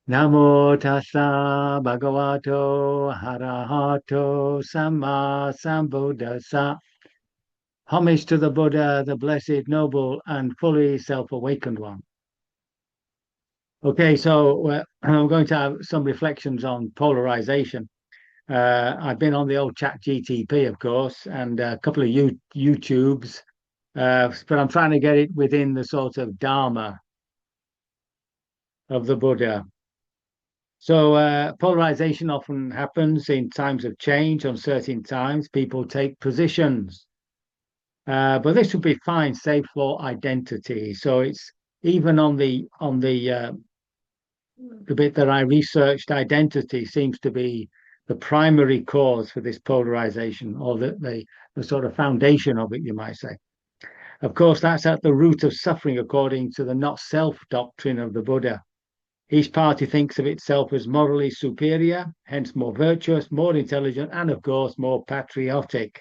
Namo tassa bhagavato arahato samma sambuddhassa. Homage to the Buddha, the blessed, noble, and fully self-awakened one. Okay, so I'm going to have some reflections on polarization. I've been on the old chat GTP, of course, and a couple of YouTubes, but I'm trying to get it within the sort of Dharma of the Buddha. So polarization often happens in times of change, uncertain times. People take positions, but this would be fine, save for identity. So it's even on the bit that I researched, identity seems to be the primary cause for this polarization, or the sort of foundation of it, you might say. Of course, that's at the root of suffering, according to the not self doctrine of the Buddha. Each party thinks of itself as morally superior, hence more virtuous, more intelligent, and of course, more patriotic.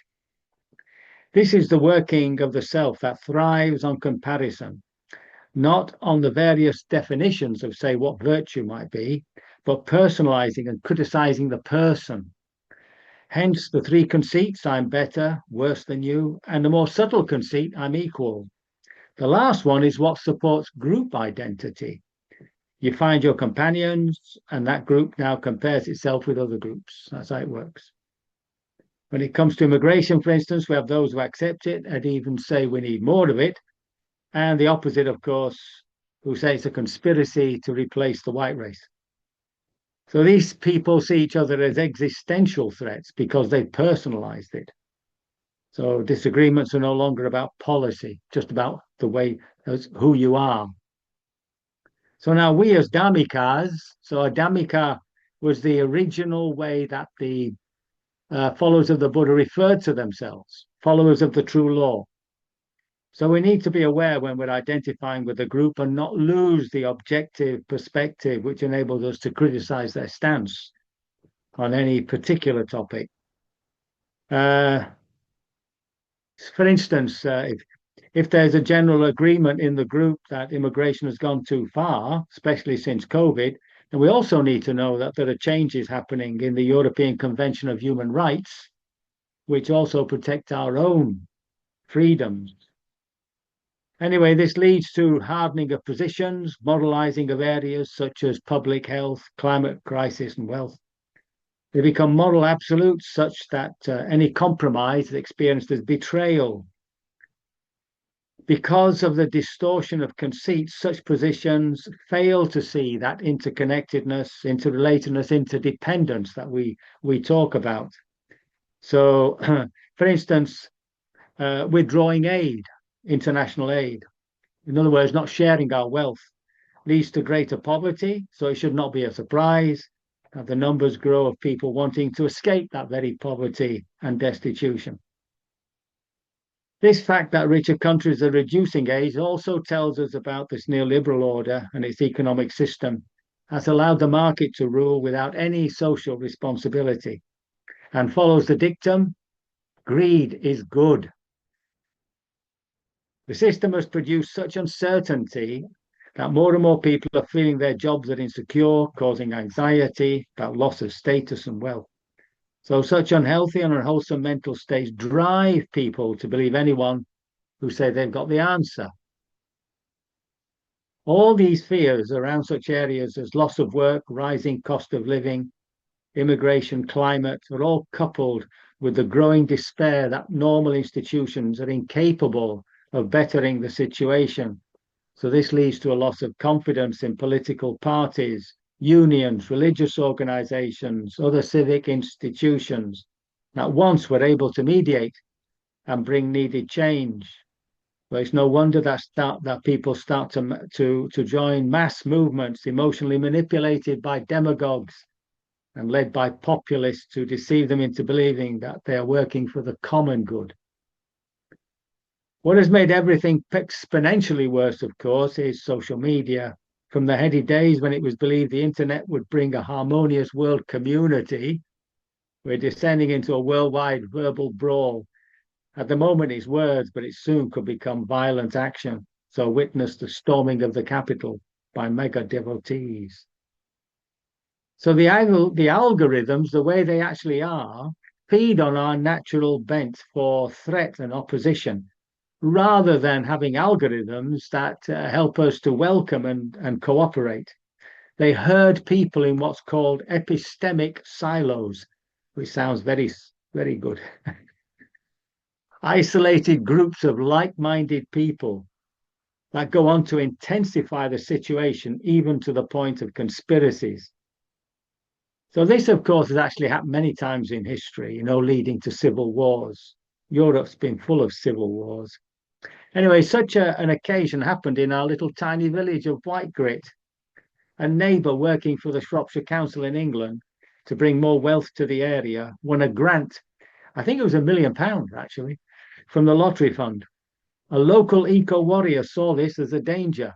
This is the working of the self that thrives on comparison, not on the various definitions of, say, what virtue might be, but personalizing and criticizing the person. Hence the three conceits: I'm better, worse than you, and the more subtle conceit: I'm equal. The last one is what supports group identity. You find your companions, and that group now compares itself with other groups. That's how it works. When it comes to immigration, for instance, we have those who accept it and even say we need more of it, and the opposite, of course, who say it's a conspiracy to replace the white race. So these people see each other as existential threats because they've personalized it. So disagreements are no longer about policy, just about the way, who you are. So now we as Dhammikas, so a Dhammika was the original way that the followers of the Buddha referred to themselves, followers of the true law. So we need to be aware when we're identifying with a group and not lose the objective perspective which enables us to criticize their stance on any particular topic. For instance, if there's a general agreement in the group that immigration has gone too far, especially since COVID, then we also need to know that there are changes happening in the European Convention of Human Rights, which also protect our own freedoms. Anyway, this leads to hardening of positions, moralizing of areas such as public health, climate crisis, and wealth. They become moral absolutes such that any compromise is experienced as betrayal. Because of the distortion of conceit, such positions fail to see that interconnectedness, interrelatedness, interdependence that we talk about. So, for instance, withdrawing aid, international aid, in other words, not sharing our wealth, leads to greater poverty. So it should not be a surprise that the numbers grow of people wanting to escape that very poverty and destitution. This fact that richer countries are reducing aid also tells us about this neoliberal order and its economic system has allowed the market to rule without any social responsibility and follows the dictum, greed is good. The system has produced such uncertainty that more and more people are feeling their jobs are insecure, causing anxiety about loss of status and wealth. So such unhealthy and unwholesome mental states drive people to believe anyone who say they've got the answer. All these fears around such areas as loss of work, rising cost of living, immigration, climate are all coupled with the growing despair that normal institutions are incapable of bettering the situation. So this leads to a loss of confidence in political parties, unions, religious organizations, other civic institutions that once were able to mediate and bring needed change. But it's no wonder that people start to join mass movements emotionally manipulated by demagogues and led by populists to deceive them into believing that they are working for the common good. What has made everything exponentially worse, of course, is social media. From the heady days when it was believed the internet would bring a harmonious world community, we're descending into a worldwide verbal brawl. At the moment, it's words, but it soon could become violent action. So witness the storming of the Capitol by mega devotees. So the algorithms, the way they actually are, feed on our natural bent for threat and opposition, rather than having algorithms that help us to welcome and cooperate. They herd people in what's called epistemic silos, which sounds very, very good. Isolated groups of like-minded people that go on to intensify the situation, even to the point of conspiracies. So this, of course, has actually happened many times in history, leading to civil wars. Europe's been full of civil wars. Anyway, such an occasion happened in our little tiny village of Whitegrit. A neighbour working for the Shropshire Council in England to bring more wealth to the area won a grant. I think it was £1 million, actually, from the lottery fund. A local eco-warrior saw this as a danger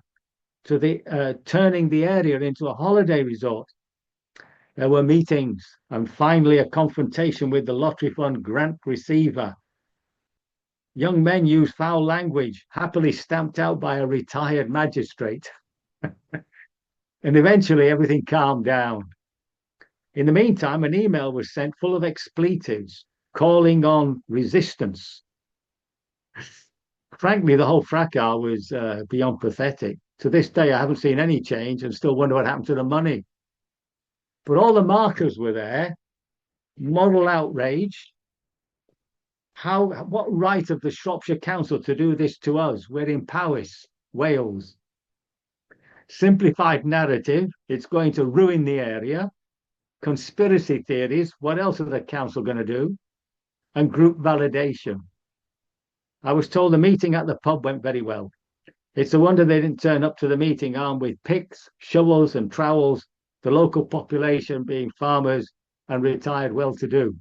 to turning the area into a holiday resort. There were meetings and finally a confrontation with the lottery fund grant receiver. Young men used foul language, happily stamped out by a retired magistrate. And eventually everything calmed down. In the meantime, an email was sent full of expletives, calling on resistance. Frankly, the whole fracas was beyond pathetic. To this day, I haven't seen any change and still wonder what happened to the money. But all the markers were there. Moral outrage. What right of the Shropshire Council to do this to us? We're in Powys, Wales. Simplified narrative, it's going to ruin the area. Conspiracy theories, what else is the council going to do? And group validation. I was told the meeting at the pub went very well. It's a wonder they didn't turn up to the meeting armed with picks, shovels and trowels, the local population being farmers and retired well-to-do.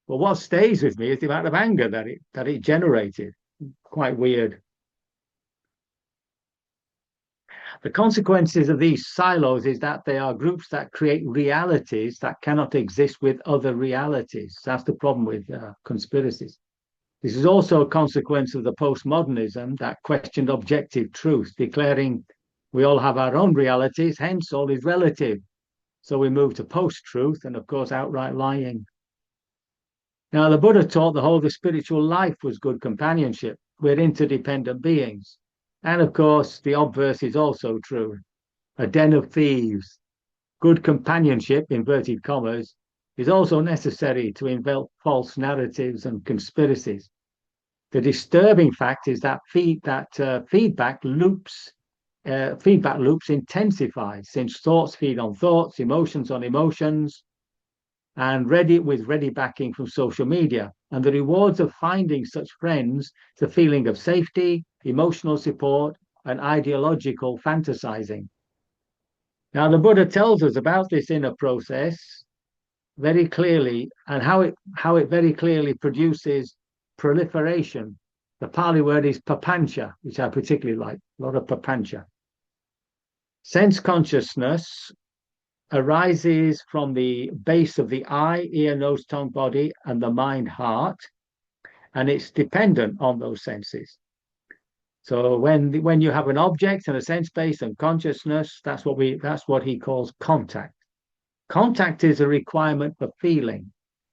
But what stays with me is the amount of anger that it generated. Quite weird. The consequences of these silos is that they are groups that create realities that cannot exist with other realities. That's the problem with conspiracies. This is also a consequence of the postmodernism that questioned objective truth, declaring we all have our own realities, hence all is relative. So we move to post-truth and, of course, outright lying. Now, the Buddha taught the whole of the spiritual life was good companionship. We're interdependent beings. And, of course, the obverse is also true. A den of thieves. Good companionship, inverted commas, is also necessary to invent false narratives and conspiracies. The disturbing fact is that feedback loops intensify, since thoughts feed on thoughts, emotions on emotions, and with ready backing from social media. And the rewards of finding such friends, the feeling of safety, emotional support, and ideological fantasizing. Now, the Buddha tells us about this inner process very clearly, and how it very clearly produces proliferation. The Pali word is papancha, which I particularly like, a lot of papancha. Sense consciousness arises from the base of the eye, ear, nose, tongue, body, and the mind, heart, and it's dependent on those senses. So when you have an object and a sense base and consciousness, that's what he calls contact. Contact is a requirement for feeling.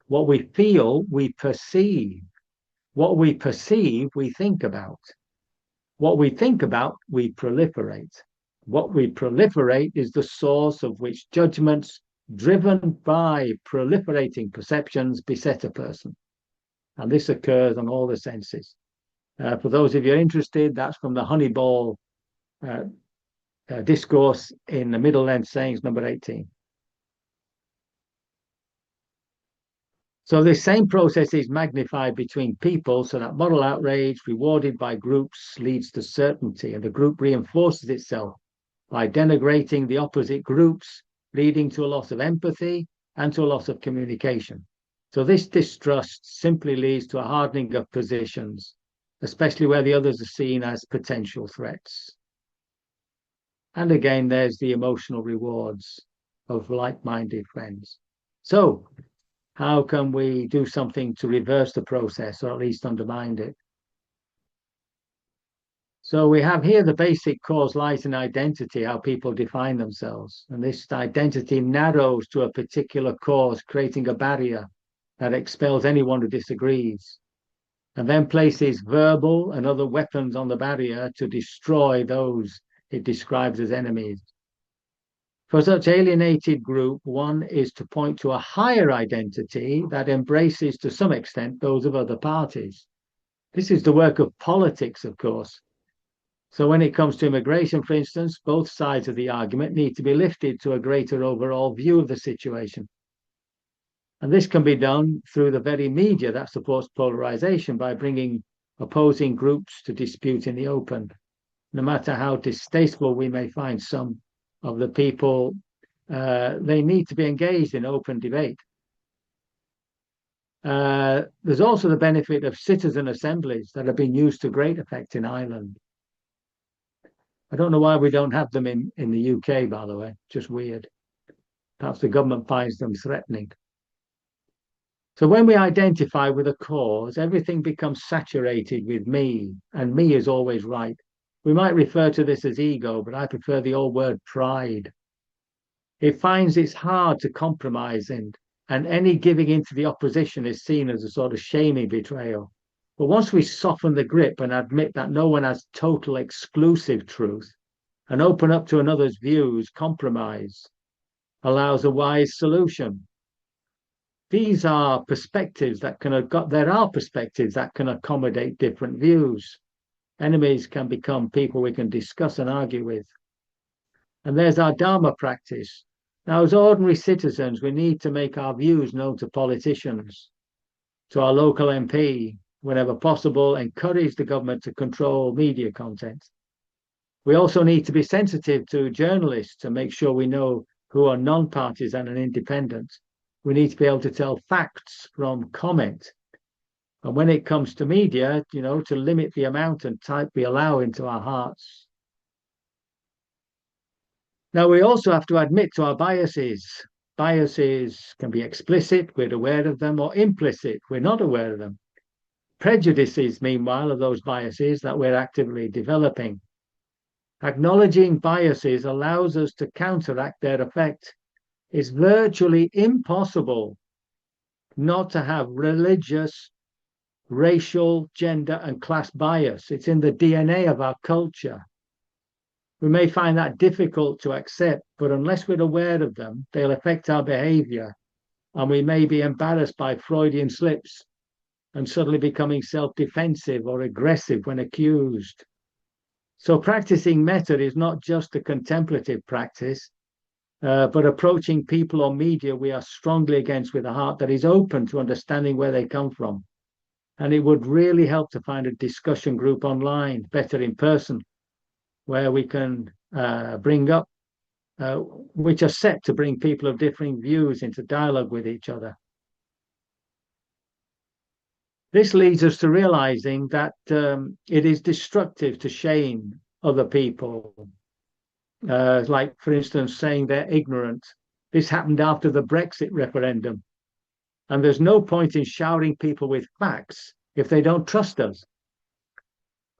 What we feel, we perceive. What we perceive, we think about. What we think about, we proliferate. What we proliferate is the source of which judgments driven by proliferating perceptions beset a person. And this occurs on all the senses. For those of you interested, that's from the Honeyball discourse in the Middle Length Sayings, number 18. So this same process is magnified between people, so that moral outrage rewarded by groups leads to certainty, and the group reinforces itself by denigrating the opposite groups, leading to a loss of empathy and to a loss of communication. So this distrust simply leads to a hardening of positions, especially where the others are seen as potential threats. And again, there's the emotional rewards of like-minded friends. So how can we do something to reverse the process, or at least undermine it? So we have here the basic cause lies in identity, how people define themselves. And this identity narrows to a particular cause, creating a barrier that expels anyone who disagrees, and then places verbal and other weapons on the barrier to destroy those it describes as enemies. For such alienated group, one is to point to a higher identity that embraces to some extent those of other parties. This is the work of politics, of course. So when it comes to immigration, for instance, both sides of the argument need to be lifted to a greater overall view of the situation. And this can be done through the very media that supports polarization by bringing opposing groups to dispute in the open. No matter how distasteful we may find some of the people, they need to be engaged in open debate. There's also the benefit of citizen assemblies that have been used to great effect in Ireland. I don't know why we don't have them in the UK, by the way, just weird. Perhaps the government finds them threatening. So when we identify with a cause, everything becomes saturated with me, and me is always right. We might refer to this as ego, but I prefer the old word pride. It finds it's hard to compromise, and any giving into the opposition is seen as a sort of shaming betrayal. But once we soften the grip and admit that no one has total exclusive truth and open up to another's views, compromise allows a wise solution. These are perspectives that there are perspectives that can accommodate different views. Enemies can become people we can discuss and argue with. And there's our Dharma practice. Now, as ordinary citizens, we need to make our views known to politicians, to our local MP, whenever possible, encourage the government to control media content. We also need to be sensitive to journalists to make sure we know who are non-partisan and independent. We need to be able to tell facts from comment. And when it comes to media, to limit the amount and type we allow into our hearts. Now, we also have to admit to our biases. Biases can be explicit, we're aware of them, or implicit, we're not aware of them. Prejudices, meanwhile, are those biases that we're actively developing. Acknowledging biases allows us to counteract their effect. It's virtually impossible not to have religious, racial, gender, and class bias. It's in the DNA of our culture. We may find that difficult to accept, but unless we're aware of them, they'll affect our behavior, and we may be embarrassed by Freudian slips and suddenly becoming self-defensive or aggressive when accused. So practicing metta is not just a contemplative practice, but approaching people or media we are strongly against with a heart that is open to understanding where they come from. And it would really help to find a discussion group online, better in person, where we can bring up, which are set to bring people of differing views into dialogue with each other. This leads us to realizing that it is destructive to shame other people. Like, for instance, saying they're ignorant. This happened after the Brexit referendum. And there's no point in showering people with facts if they don't trust us.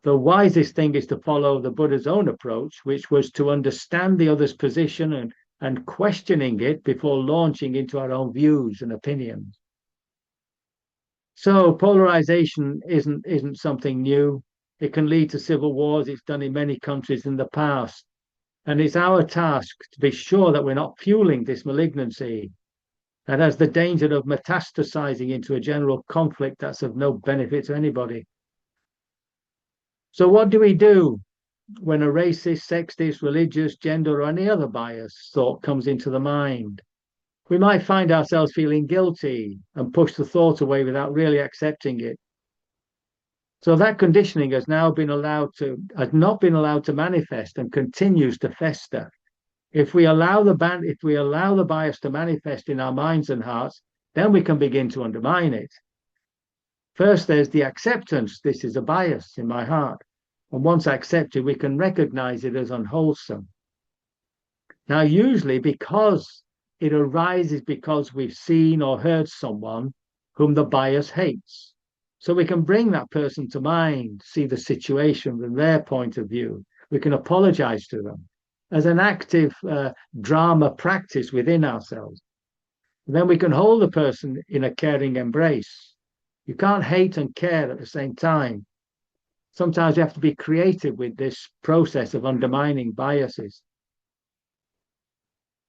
The wisest thing is to follow the Buddha's own approach, which was to understand the other's position and questioning it before launching into our own views and opinions. So polarization isn't something new. It can lead to civil wars. It's done in many countries in the past. And it's our task to be sure that we're not fueling this malignancy that has the danger of metastasizing into a general conflict that's of no benefit to anybody. So what do we do when a racist, sexist, religious, gender, or any other bias thought comes into the mind? We might find ourselves feeling guilty and push the thought away without really accepting it. So that conditioning has not been allowed to manifest and continues to fester. If we allow the bias to manifest in our minds and hearts, then we can begin to undermine it. First, there's the acceptance. This is a bias in my heart. And once accepted, we can recognize it as unwholesome. Now, usually because it arises because we've seen or heard someone whom the bias hates. So we can bring that person to mind, see the situation from their point of view. We can apologize to them as an active drama practice within ourselves. And then we can hold the person in a caring embrace. You can't hate and care at the same time. Sometimes you have to be creative with this process of undermining biases.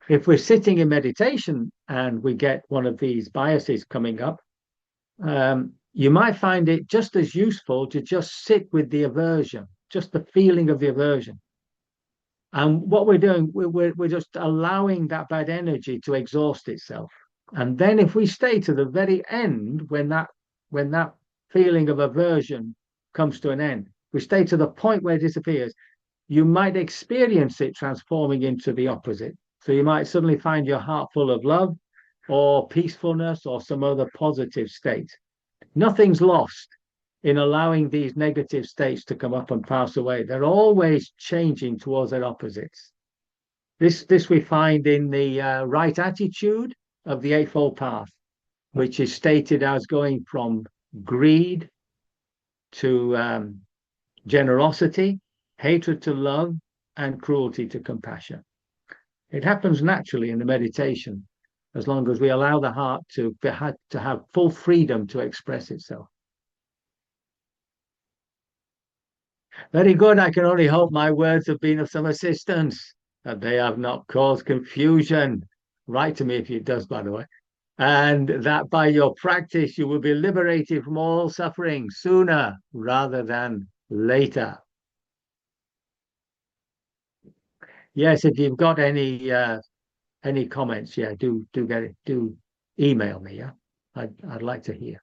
If we're sitting in meditation and we get one of these biases coming up, you might find it just as useful to just sit with the aversion, just the feeling of the aversion. And what we're doing, we're just allowing that bad energy to exhaust itself. And then if we stay to the very end, when that feeling of aversion comes to an end, we stay to the point where it disappears, you might experience it transforming into the opposite. So you might suddenly find your heart full of love or peacefulness or some other positive state. Nothing's lost in allowing these negative states to come up and pass away. They're always changing towards their opposites. This we find in the right attitude of the Eightfold Path, which is stated as going from greed to generosity, hatred to love, and cruelty to compassion. It happens naturally in the meditation, as long as we allow the heart to have full freedom to express itself. Very good. I can only hope my words have been of some assistance, that they have not caused confusion. Write to me if it does, by the way. And that by your practice, you will be liberated from all suffering sooner rather than later. Yes, if you've got any comments, yeah, do get it. Do email me. Yeah, I'd like to hear.